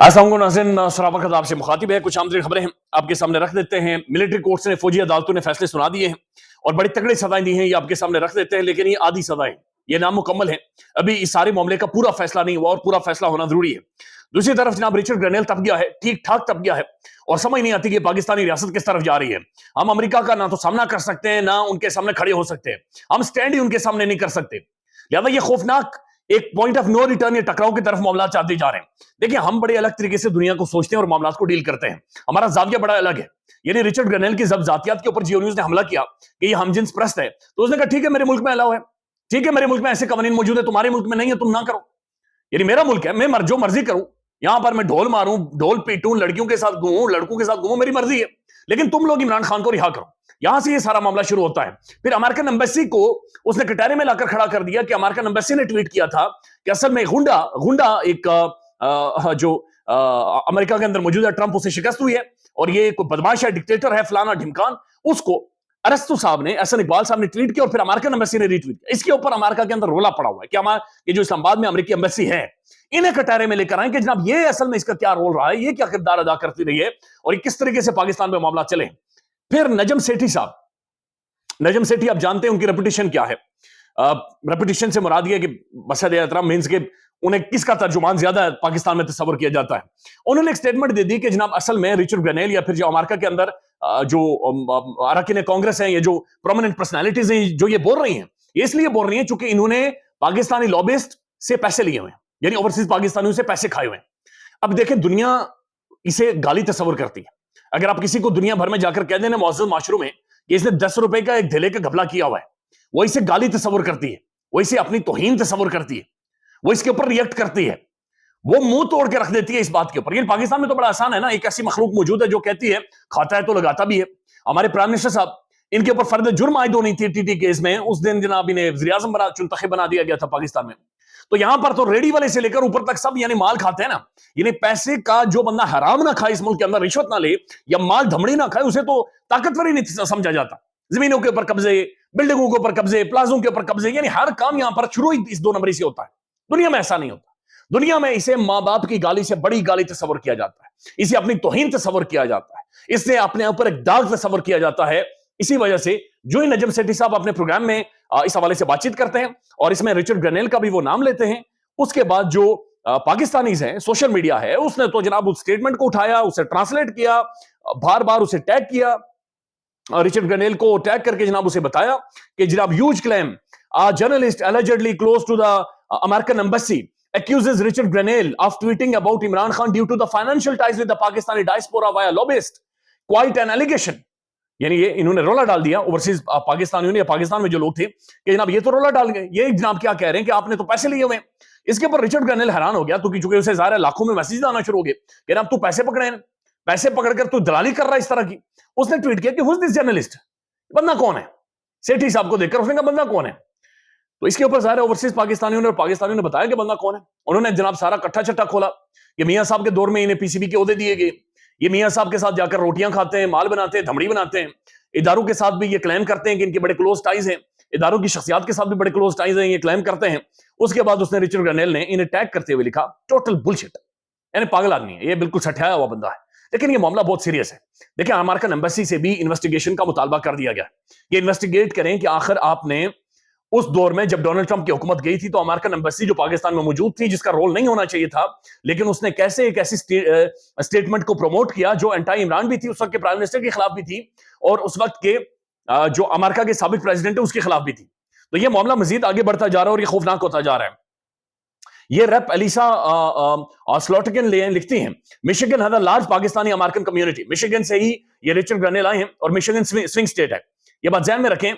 अस्सलाम नाज़रीन, सराबा आपसे मुखातिब है। कुछ आमतरीन खबरें हम आपके सामने रख देते हैं। मिलिट्री कोर्ट्स ने, फौजी अदालतों ने फैसले सुना दिए हैं और बड़ी तगड़ी सजाएं दी हैं, ये आपके सामने रख देते हैं। लेकिन ये आधी सजाएं, ये नामुकम्मल है। अभी इस सारे मामले का पूरा फैसला नहीं हुआ और पूरा फैसला होना जरूरी है। दूसरी तरफ जनाब रिचर्ड ग्रेनेल तब गया है, ठीक ठाक तब गया है, और समझ नहीं आती कि पाकिस्तानी रियासत किस तरफ जा रही है। हम अमेरिका का ना तो सामना कर सकते हैं, ना उनके सामने खड़े हो सकते हैं। हम स्टैंड ही उनके सामने नहीं कर सकते। लिहाजा ये खौफनाक एक पॉइंट ऑफ नो रिटर्न, ये टकराव की तरफ मामला चाहते जा रहे हैं। देखिए, हम बड़े अलग तरीके से दुनिया को सोचते हैं और मामलात को डील करते हैं। हमारा जाविया बड़ा अलग है। यानी रिचर्ड ग्रेनेल की जब जातियात के ऊपर जियो न्यूज ने हमला किया कि ये हमजिन्स प्रस्त है, तो उसने कहा ठीक है, मेरे मुल्क में अलाउ है, ठीक है, मेरे मुल्क में ऐसे कवानीन मौजूद है, तुम्हारे मुल्क में नहीं है, तुम ना करो। यानी मेरा मुल्क है, मैं जो मर्जी करूं, यहां पर मैं ढोल मारूं, ढोल पीटूं, लड़कियों के साथ घूमूं, लड़कों के साथ घूमूं, मेरी मर्जी है, लेकिन तुम लोग इमरान खान को रिहा करो। यहां से ये सारा मामला शुरू होता है। फिर अमेरिकन एम्बेसी को उसने कटारे में लाकर खड़ा कर दिया कि अमेरिकन एम्बेसी ने ट्वीट किया था कि असल में गुंडा एक जो अमेरिका के अंदर मौजूद है, ट्रंप, उसे शिकस्त हुई है और ये कोई बदमाश है, डिक्टेटर है, फलाना ढिमकान। उसको अरस्तु साहब ने, एहसन इकबाल साहब ने ट्वीट किया और फिर अमेरिकन एम्बेसी ने रीट्वीट किया। इसके ऊपर अमेरिका के अंदर रोला पड़ा हुआ है कि ये जो इस्लामाबाद में अमेरिकी एम्बेसी है, इन्हें कटारे में लेकर आए कि जनाब ये असल में इसका क्या रोल रहा है, ये क्या किरदार अदा करती रही है और ये किस तरीके से पाकिस्तान में मामला चले। फिर नजम सेठी साहब, नजम सेठी आप जानते हैं उनकी रेपुटेशन क्या है। रेपुटेशन से मुराद ये कि मसद एहतराम मीन्स के उन्हें किसका तर्जुमान ज्यादा पाकिस्तान में तस्वर किया जाता है। उन्होंने एक स्टेटमेंट दे दी कि जनाब असल में रिचर्ड ग्रेनेल या फिर जो अमेरिका के अंदर जो अरकान कांग्रेस हैं, ये जो प्रोमिनेंट पर्सनैलिटीज हैं, जो ये बोल रही हैं, ये इसलिए बोल रही हैं क्योंकि इन्होंने पाकिस्तानी लॉबिस्ट से पैसे लिए हुए हैं, यानी ओवरसीज पाकिस्तानियों से पैसे खाए हुए हैं। अब देखें, दुनिया इसे गाली तस्वर करती है। अगर आप किसी को दुनिया भर में जाकर कह देना मुअज़्ज़ज़ माशरू में कि इसने 10 रुपए का एक ढेले का घपला किया हुआ है, वो इसे गाली तस्वर करती है, वो इसे अपनी तौहीन तस्वर करती है, वो इसके ऊपर रिएक्ट करती है, वो मुंह तोड़ के रख देती है इस बात के ऊपर। ये पाकिस्तान में तो बड़ा आसान है ना, एक ऐसी मखलूक मौजूद है जो कहती है खाता है तो लगाता भी है। हमारे प्राइम मिनिस्टर साहब, इनके ऊपर फर्द जुर्म आयद होनी थी टीटी केस में, उस दिन जनाब इन्हें वज़ीर-ए-आज़म चुनतखब बना दिया गया था पाकिस्तान में। तो यहां पर तो रेडी वाले से लेकर ऊपर तक सब यानी माल खाते हैं ना। यानी पैसे का जो बंदा हराम ना खाए, इस मुल्क के अंदर रिश्वत ना ले या माल धमड़ी ना खाए, उसे तो ताकतवर ही नहीं समझा जाता। जमीनों के ऊपर कब्जे, बिल्डिंगों के ऊपर कब्जे, प्लाजों के ऊपर कब्जे, यानी हर काम यहां पर शुरू ही इस 2 नंबरी से होता है। दुनिया में ऐसा नहीं होता। दुनिया में इसे माँ बाप की गाली से बड़ी गाली तस्वर किया जाता है, इसे अपनी तौहीन तस्वर किया जाता है, इससे अपने ऊपर एक दाग तस्वर किया जाता है। इसी वजह से जो ही नजम सेठी साहब अपने प्रोग्राम में इस हवाले से बातचीत करते हैं और इसमें रिचर्ड ग्रेनेल का भी वो नाम लेते हैं, उसके बाद जो पाकिस्तानीज हैं, सोशल मीडिया है, उसने तो जनाब उस स्टेटमेंट को उठाया, उसे ट्रांसलेट किया, बार बार उसे टैग किया, रिचर्ड ग्रेनेल को टैग करके जनाब उसे बताया कि जनाब huge claim, journalist allegedly close to the American embassy accuses Richard Grenell of tweeting about Imran Khan due to the financial ties with the Pakistani diaspora via lobbyist. Quite an allegation. यानी ये इन्होंने रोला डाल दिया overseas पाकिस्तानियों ने, या पाकिस्तान में जो लोग थे, कि जनाब ये तो रोला डाल गए, ये जनाब क्या कह रहे हैं कि आपने तो पैसे लिए हुए हैं। इसके ऊपर रिचर्ड ग्रेनेल हैरान हो गया, तो चूंकि उसे ज़ाहिर है लाखों में मैसेज आना शुरू हो गए कि जनाब तू पैसे पकड़े हैं, पैसे पकड़कर तू दलाली कर रहा है इस तरह की। उसने ट्वीट किया कि हु इज दिस जर्नलिस्ट, बंदा कौन है। सेठी साहब को देखकर उसने कहा बंदा कौन है। तो इसके ऊपर ज़ाहिर ओवरसीज पाकिस्तानियों ने और पाकिस्तानियों ने बताया कि बंदा कौन है। उन्होंने जनाब सारा कट्ठा चट्टा खोला कि मियां साहब के दौर में इन्हें पीसीबी के ओहदे दिए गए, ये मियां साहब के साथ जाकर रोटियां खाते हैं, माल बनाते हैं, धमड़ी बनाते हैं। इदारों के साथ भी ये क्लेम करते हैं कि इनके बड़े क्लोज टाइज हैं, इदारों की शख्सियात के साथ भी बड़े क्लोज टाइज हैं, ये क्लेम करते हैं। उसके बाद उसने रिचर्ड ग्रेनेल ने इन्हें टैग करते हुए लिखा टोटल बुलशिट, यानी पागल आदमी है, ये बिल्कुल सठियाया हुआ बंदा है। लेकिन ये मामला बहुत सीरियस है। देखिए, अमेरिकन एम्बेसी से भी इन्वेस्टिगेशन का मुतालबा कर दिया गया, ये इन्वेस्टिगेट करें कि आखिर आपने उस दौर में जब डोनाल्ड ट्रंप की हुकूमत गई थी, तो अमेरिकन एम्बेसी जो पाकिस्तान में मौजूद थी, जिसका रोल नहीं होना चाहिए था, लेकिन उसने कैसे एक ऐसी स्टेटमेंट को प्रमोट किया जो एंटी इमरान भी थी, उस वक्त के प्राइम मिनिस्टर के खिलाफ भी थी, और उस वक्त के जो अमेरिका के साबिक प्रेसिडेंट है उसके खिलाफ भी थी। तो ये मामला मजीद आगे बढ़ता जा रहा है और ये खौफनाक होता जा रहा है। ये रेप एलिसा स्लॉटगन लिखती हैं, Michigan has a large Pakistani American community. Michigan से ही ये रिचर्ड ग्रेनेल आए हैं और मिशिगन स्विंग स्टेट है। ये बात ध्यान में रखें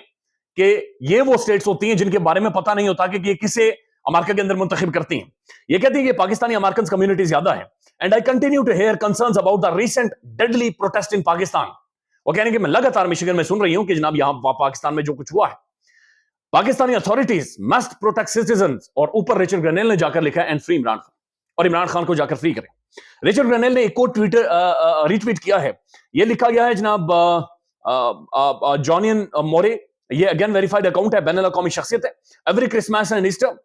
कि ये वो स्टेट्स होती हैं जिनके बारे में पता नहीं होता कि ये किसे अमेरिका के अंदर मुंतखब करती हैं। ये कहती है कि पाकिस्तानी अमेरिकन कम्युनिटी ज्यादा है। And I continue to hear concerns about the recent deadly protest in Pakistan. वो कह रहे हैं कि मैं लगातार मिशिगन में सुन रही हूं कि जनाब यहां पाकिस्तान में जो कुछ हुआ है, Pakistani authorities must protect citizens, और ऊपर रिचर्ड ग्रेनेल ने जाकर लिखा है एंड फ्री इमरान खान, और इमरान खान को जाकर फ्री करें। रिचर्ड ग्रेनेल ने एक और ट्विटर रीट्वीट किया है, ये लिखा गया है जनाब जॉनियन मोरे, ये अगेन वेरीफाइड अकाउंट है, बैनुल अक़वामी शख्सियत है। एवरी क्रिसमस एंड ईस्टर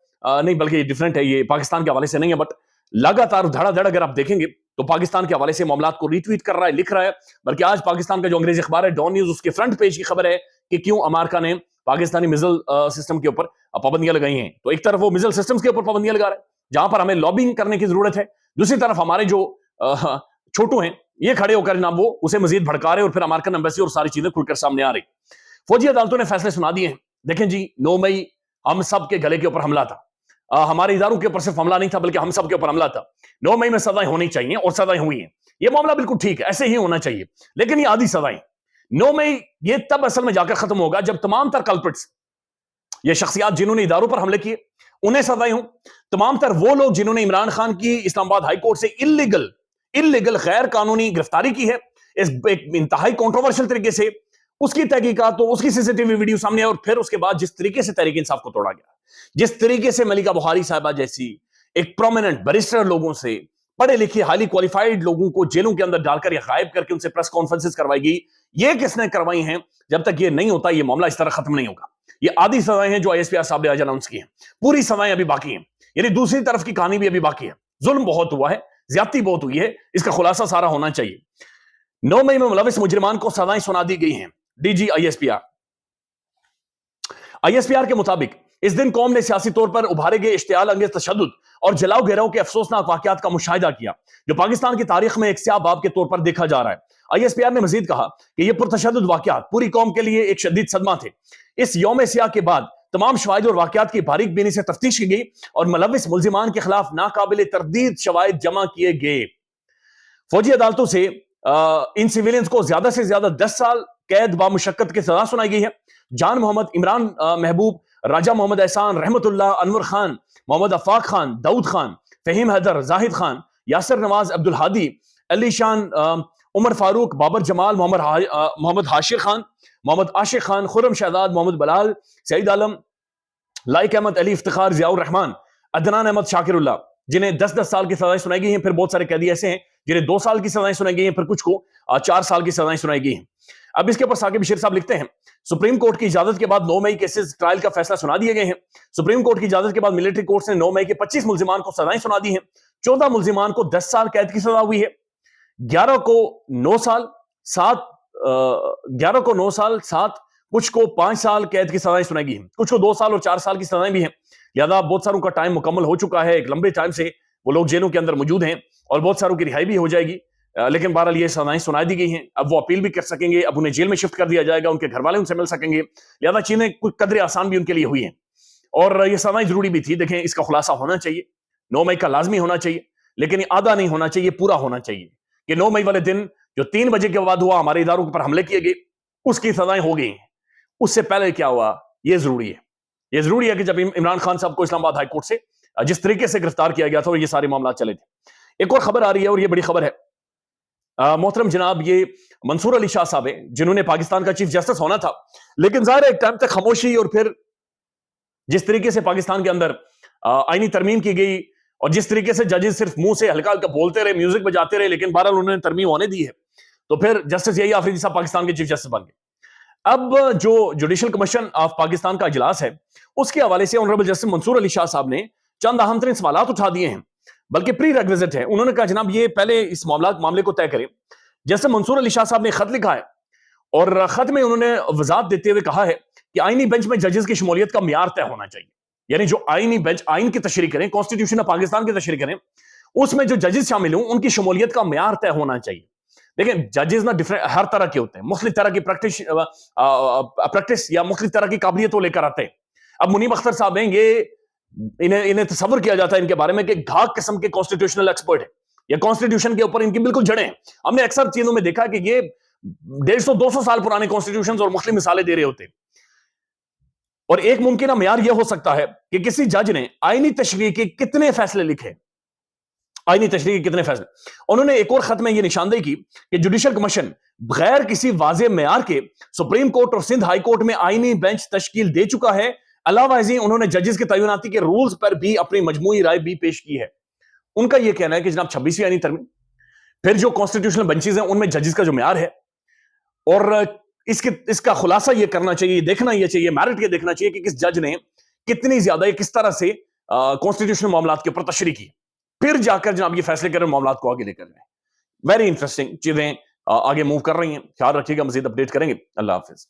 नहीं, बल्कि डिफरेंट है, ये पाकिस्तान के हवाले से नहीं है, बट लगातार धड़ाधड़ अगर आप देखेंगे تو پاکستان کے حوالے سے معاملات کو ریٹویٹ کر رہا ہے, لکھ رہا ہے. بلکہ آج پاکستان کا جو انگریزی اخبار ہے ڈان نیوز, اس کے فرنٹ پیج کی خبر ہے کہ کیوں امریکہ نے پاکستانی میزل سسٹم کے اوپر پابندیاں لگائی ہیں. تو ایک طرف وہ میزل سسٹمز کے اوپر پابندیاں لگا رہا ہے جہاں پر ہمیں لابنگ کرنے کی ضرورت ہے, دوسری طرف ہمارے جو چھوٹو ہیں یہ کھڑے ہو کر جناب وہ اسے مزید بھڑکا رہے اور پھر امریکن ایمبیسی اور ساری چیزیں کھل کر سامنے آ رہی. فوجی عدالتوں نے فیصلے سنا دیے ہیں. دیکھیں جی, 9 مئی ہم سب کے گلے کے اوپر حملہ تھا, ہمارے اداروں کے اوپر صرف حملہ نہیں تھا بلکہ ہم سب کے اوپر حملہ تھا. 9 مئی میں سزائیں ہونی چاہیے اور سزائیں ہوئی ہیں, یہ معاملہ بالکل ٹھیک ہے, ایسے ہی ہونا چاہیے. لیکن یہ آدھی سزائیں 9 مئی یہ تب اصل میں جا کر ختم ہوگا جب تمام تر کلپٹس, یہ شخصیات جنہوں نے اداروں پر حملے کیے انہیں سزائیں ہوں. تمام تر وہ لوگ جنہوں نے عمران خان کی اسلام آباد ہائی کورٹ سے اللیگل غیر قانونی گرفتاری کی ہے اس ایک انتہائی کنٹروورشل طریقے سے, اس کی تحقیقات تو اس کی سی سی ٹی وی ویڈیو سامنے ہے. اور پھر اس کے بعد جس طریقے سے تحریک انصاف کو توڑا گیا, جس طریقے سے ملکہ بخاری صاحبہ جیسی ایک پرومیننٹ بیرسٹر لوگوں سے, پڑھے لکھے ہائیلی کوالیفائڈ لوگوں کو جیلوں کے اندر ڈال کر یا غائب کر کے ان سے پریس کانفرنسز کروائی گئی, یہ کس نے کروائی ہیں؟ جب تک یہ نہیں ہوتا یہ معاملہ اس طرح ختم نہیں ہوگا. یہ آدھی سزائیں ہیں جو آئی ایس پی آر صاحب نے آج اناؤنس کی ہیں, پوری سزائیں ابھی باقی ہیں. یعنی دوسری طرف کی کہانی بھی ابھی باقی ہے. ظلم بہت ہوا ہے, زیادتی بہت ہوئی ہے, اس کا خلاصہ سارا ہونا چاہیے. 9 مئی میں ملوث مجرمان کو سزائیں سنا دی گئی ہیں. D G I S P R کے مطابق اس دن قوم نے سیاسی طور پر ابھارے گئے اشتعال انگیز تشدد اور جلاؤ گھیراؤ کے افسوسناک واقعات کا مشاہدہ کیا جو پاکستان کی تاریخ میں ایک سیاہ باب کے طور پر دیکھا جا رہا ہے. آئی ایس پی آر نے مزید کہا کہ یہ پرتشدد واقعات پوری قوم کے لیے ایک شدید صدمہ تھے. اس یوم سیاہ کے بعد تمام شواہد اور واقعات کی باریک بینی سے تفتیش کی گئی اور ملوث ملزمان کے خلاف ناقابل تردید شواہد جمع کیے گئے. فوجی عدالتوں سے ان سیویلینز کو زیادہ سے زیادہ 10 سال قید با مشقت کی سزا سنائی گئی ہے. جان محمد, عمران محبوب, راجہ محمد احسان, رحمت اللہ, انور خان, محمد افاق خان, داؤد خان, فہیم حیدر, زاہد خان, یاسر نواز, عبد الحادی, علی شان, عمر فاروق, بابر جمال, محمد حاشر خان, محمد عاشق خان, خرم شہزاد, محمد بلال, سعید عالم, لائق احمد, علی افتخار, ضیاء الرحمان, عدنان احمد, شاکر اللہ, جنہیں 10 سال کی سزائیں سنائی گئی ہیں. پھر بہت سارے قیدی ایسے ہیں جنہیں 2 سال کی سزائیں سنائی گئی ہیں, پھر کچھ کو 4 سال کی سزائیں سنائی گئی ہیں. اب اس کے اوپر ثاقب بشیر صاحب لکھتے ہیں سپریم کورٹ کی اجازت کے بعد 9 مئی کیسز ٹرائل کا فیصلہ سنا دیے گئے ہیں. سپریم کورٹ کی اجازت کے بعد ملٹری کورٹس نے 9 مئی کے 25 ملزمان کو سزائیں سنا دی ہیں. 14 ملزمان کو 10 سال قید کی سزا ہوئی ہے, 11 کو 9 سال 7 کچھ کو 5 سال قید کی سزائیں سنائی گئی ہیں, کچھ کو 2 سال اور 4 سال کی سزائیں بھی ہیں. لہذا بہت ساروں کا ٹائم مکمل ہو چکا ہے, ایک لمبے ٹائم سے وہ لوگ جیلوں کے اندر موجود ہیں اور بہت ساروں کی رہائی بھی ہو جائے گی. لیکن بہرحال یہ سزائیں سنا دی گئی ہیں. اب وہ اپیل بھی کر سکیں گے, اب انہیں جیل میں شفٹ کر دیا جائے گا, ان کے گھر والے ان سے مل سکیں گے. لہذا چیزیں کچھ قدر آسان بھی ان کے لیے ہوئی ہیں اور یہ سزائیں ضروری بھی تھی. دیکھیں اس کا خلاصہ ہونا چاہیے, 9 مئی کا لازمی ہونا چاہیے, لیکن یہ آدھا نہیں ہونا چاہیے, پورا ہونا چاہیے کہ 9 مئی والے دن جو 3 بجے کے بعد ہوا, ہمارے اداروں پر حملے کیے گئے, اس کی سزائیں ہو گئی ہیں. اس سے پہلے کیا ہوا یہ ضروری ہے. یہ ضروری ہے کہ جب عمران خان صاحب کو اسلام آباد ہائی کورٹ سے جس طریقے سے گرفتار کیا گیا تھا اور یہ سارے معاملات چلے تھے. ایک اور خبر آ رہی ہے اور یہ بڑی خبر ہے. محترم جناب یہ منصور علی شاہ صاحب ہیں جنہوں نے پاکستان کا چیف جسٹس ہونا تھا, لیکن ظاہر ہے ایک ٹائم تک خاموشی, اور پھر جس طریقے سے پاکستان کے اندر آئینی ترمیم کی گئی اور جس طریقے سے ججز صرف منہ سے ہلکا ہلکا بولتے رہے, میوزک بجاتے رہے, لیکن بہرحال انہوں نے ترمیم ہونے دی ہے, تو پھر جسٹس یحییٰ آفریدی صاحب پاکستان کے چیف جسٹس بن گئے. اب جو جوڈیشل کمیشن آف پاکستان کا اجلاس ہے اس کے حوالے سے آنریبل جسٹس منصور علی شاہ صاحب نے چند اہم ترین سوالات اٹھا دیے ہیں, بلکہ پری ریکویزٹ ہے. انہوں نے کہا جناب یہ پہلے اس معاملے کو طے کریں. جیسے منصور علی شاہ صاحب نے خط لکھا ہے اور خط میں انہوں نے وضاحت دیتے ہوئے کہا ہے کہ آئینی بینچ میں ججز کی شمولیت کا معیار طے ہونا چاہیے. یعنی جو آئینی بینچ آئین کی تشریح کریں, کانسٹیٹیوشن آف پاکستان کی تشریح کریں, اس میں جو ججز شامل ہوں ان کی شمولیت کا معیار طے ہونا چاہیے. دیکھیں ججز نا ڈفرینٹ ہر طرح کے ہوتے ہیں, مختلف طرح کی پریکٹس یا مختلف طرح کی قابلیت لے کر آتے ہیں. اب منیب اختر صاحب ہیں, یہ انہیں تصور کیا جاتا ہے ان کے بارے میں کہ گھاگ قسم کے کانسٹیٹیوشنل ایکسپرٹ ہے, یا کانسٹیٹیوشن کے اوپر ان کی بالکل جڑیں ہیں. ہم نے اکثر چیزوں میں دیکھا کہ یہ 150-200 سال پرانے کانسٹیٹیوشنز اور مختلف مثالیں دے رہے ہوتے ہیں. اور ایک ممکنہ معیار یہ ہو سکتا ہے کہ کسی جج نے آئینی تشریح کے کتنے فیصلے لکھے, آئینی تشریح کے کتنے فیصلے. انہوں نے ایک اور خط میں یہ نشاندہی کی کہ جوڈیشل کمیشن بغیر کسی واضح معیار کے سپریم کورٹ اور سندھ ہائی کورٹ میں آئینی بینچ تشکیل دے چکا ہے. علاوہ ازیں انہوں نے ججز کی تعیناتی کے رولز پر بھی اپنی مجموعی رائے بھی پیش کی ہے. ان کا یہ کہنا ہے کہ جناب 26ویں آئینی ترمیم, پھر جو کانسٹیٹیوشنل بنچز ہیں ان میں ججز کا جو معیار ہے, اور اس کا خلاصہ یہ کرنا چاہیے, دیکھنا یہ چاہیے, میرٹ یہ دیکھنا چاہیے کہ کس جج نے کتنی زیادہ کس طرح سے کانسٹیٹیوشنل معاملات کے اوپر تشریح کی. پھر جا کر جناب یہ فیصلے کریں معاملات کو آگے لے کر جائیں. ویری انٹرسٹنگ چیزیں آگے موو کر رہی ہیں. خیال رکھیے گا, مزید اپڈیٹ کریں گے. اللہ حافظ.